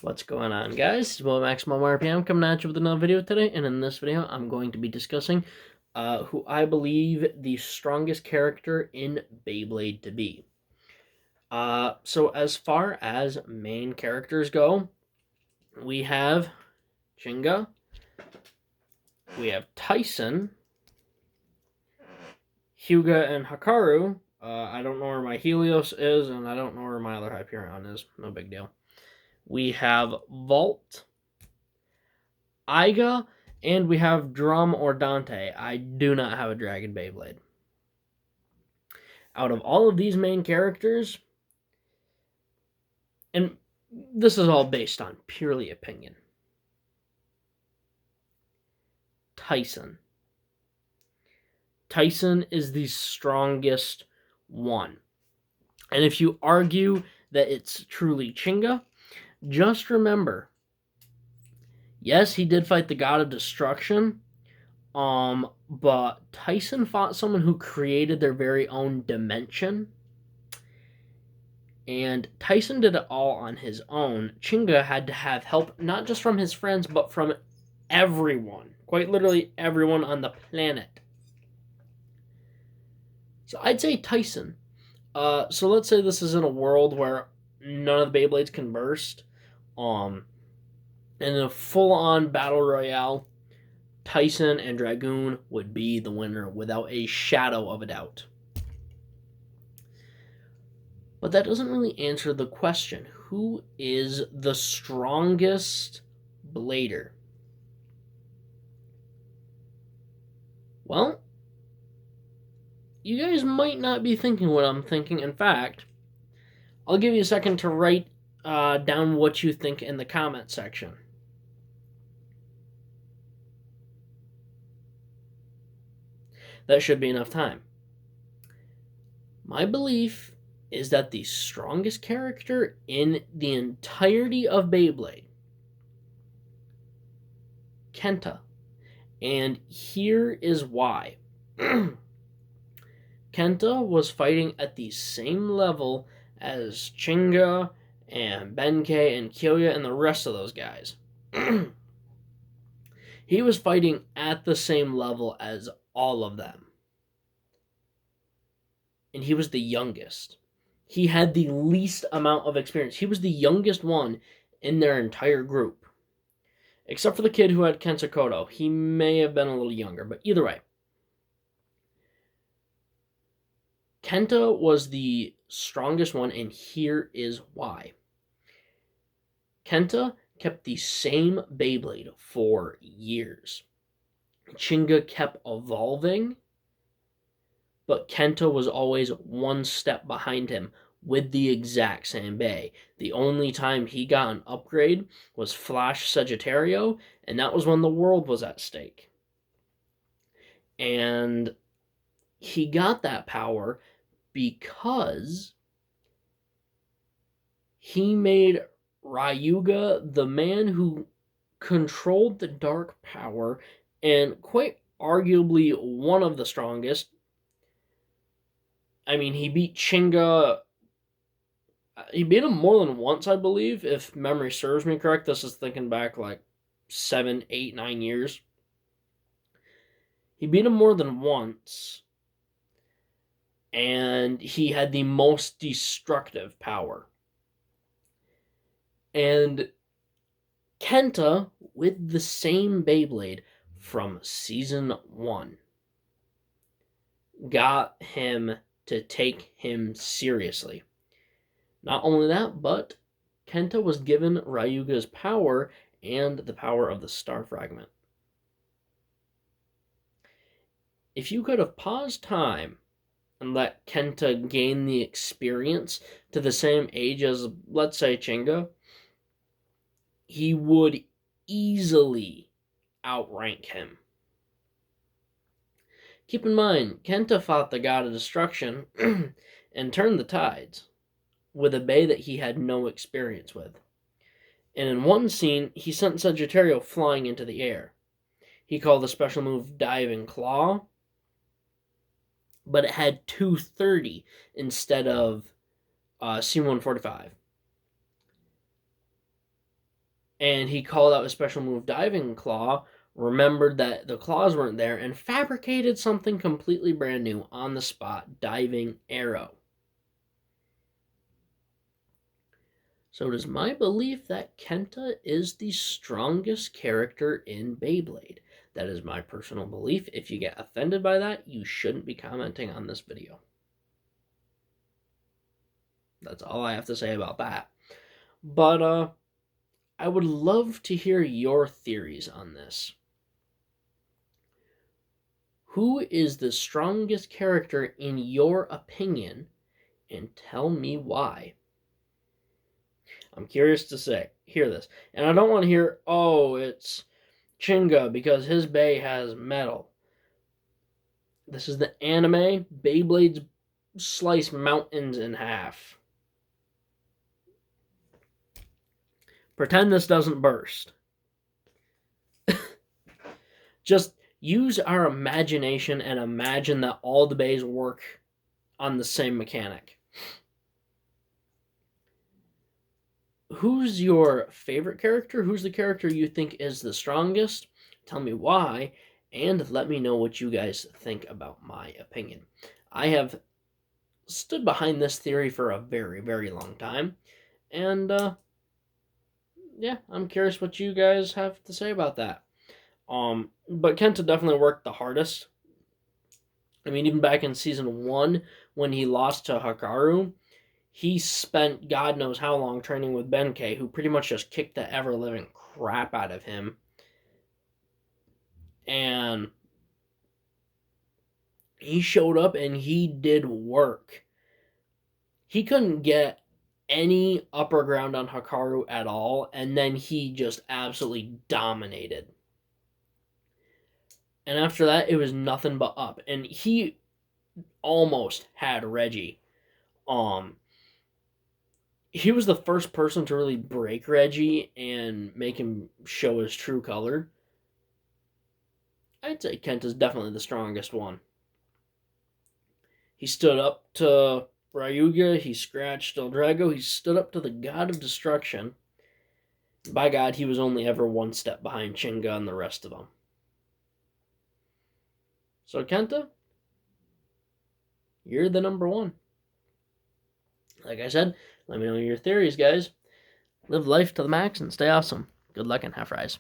What's going on, guys? It's Will Maximum RPM coming at you with another video today, and in this video, I'm going to be discussing who I believe the strongest character in Beyblade to be. So as far as main characters go, we have Chinga, we have Tyson, Hyuga, and Hikaru. I don't know where my Helios is, and I don't know where my other Hyperion is. No big deal. We have Vault, Iga, and we have Drum or Dante. I do not have a Dragon Beyblade. Out of all of these main characters, and this is all based on purely opinion, Tyson. Tyson is the strongest one. And if you argue that it's truly Chinga, just remember, yes, he did fight the God of Destruction, but Tyson fought someone who created their very own dimension. And Tyson did it all on his own. Chinga had to have help, not just from his friends, but from everyone. Quite literally everyone on the planet. So I'd say Tyson. So let's say this is in a world where none of the Beyblades can burst. In a full-on battle royale, Tyson and Dragoon would be the winner without a shadow of a doubt. But that doesn't really answer the question. Who is the strongest blader? Well, you guys might not be thinking what I'm thinking. In fact, I'll give you a second to write down what you think in the comment section. That should be enough time. My belief is that the strongest character in the entirety of Beyblade, Kenta. And here is why. Kenta was fighting at the same level as Chinga and Benkei and Kyoya and the rest of those guys. He was fighting at the same level as all of them. And he was the youngest. He had the least amount of experience. He was the youngest one in their entire group. Except for the kid who had Kensakoto. He may have been a little younger, but either way. Kenta was the strongest one, and here is why. Kenta kept the same Beyblade for years. Chinga kept evolving, but Kenta was always one step behind him with the exact same Bey. The only time he got an upgrade was Flash Sagittario, and that was when the world was at stake. And he got that power because he made Ryuga the man who controlled the dark power and quite arguably one of the strongest. I mean, he beat Chinga. He beat him more than once, I believe, if memory serves me correct. This is thinking back like 7, 8, 9 years. He beat him more than once. And he had the most destructive power. And Kenta, with the same Beyblade from Season 1, got him to take him seriously. Not only that, but Kenta was given Ryuga's power and the power of the Star Fragment. If you could have paused time and let Kenta gain the experience to the same age as, let's say, Chinga, he would easily outrank him. Keep in mind, Kenta fought the God of Destruction and turned the tides with a Bey that he had no experience with. And in one scene, he sent Sagittario flying into the air. He called the special move Diving Claw, but it had 230 instead of C-145. and he called out his special move Diving Claw, remembered that the claws weren't there, and fabricated something completely brand new on the spot, Diving Arrow. So it is my belief that Kenta is the strongest character in Beyblade. That is my personal belief. If you get offended by that, you shouldn't be commenting on this video. That's all I have to say about that. But I would love to hear your theories on this. Who is the strongest character in your opinion, and tell me why. I'm curious to hear this. And I don't want to hear, oh, it's Chinga because his Bay has metal. This is the anime. Beyblades slice mountains in half. Pretend this doesn't burst. Just use our imagination and imagine that all the bays work on the same mechanic. Who's your favorite character? Who's the character you think is the strongest? Tell me why, and let me know what you guys think about my opinion. I have stood behind this theory for a very, very long time, and yeah, I'm curious what you guys have to say about that. But Kenta definitely worked the hardest. I mean, even back in season 1, when he lost to Hikaru, he spent God knows how long training with Benkei, who pretty much just kicked the ever-living crap out of him. And he showed up and he did work. He couldn't get any upper ground on Hikaru at all, and then he just absolutely dominated. And after that, it was nothing but up. And he almost had Reggie. He was the first person to really break Reggie and make him show his true color. I'd say Kenta's definitely the strongest one. He stood up to Ryuga, he scratched El Drago, he stood up to the God of Destruction. By God, he was only ever one step behind Chinga and the rest of them. So Kenta, you're the number one. Like I said, let me know your theories, guys. Live life to the max and stay awesome. Good luck and have fries.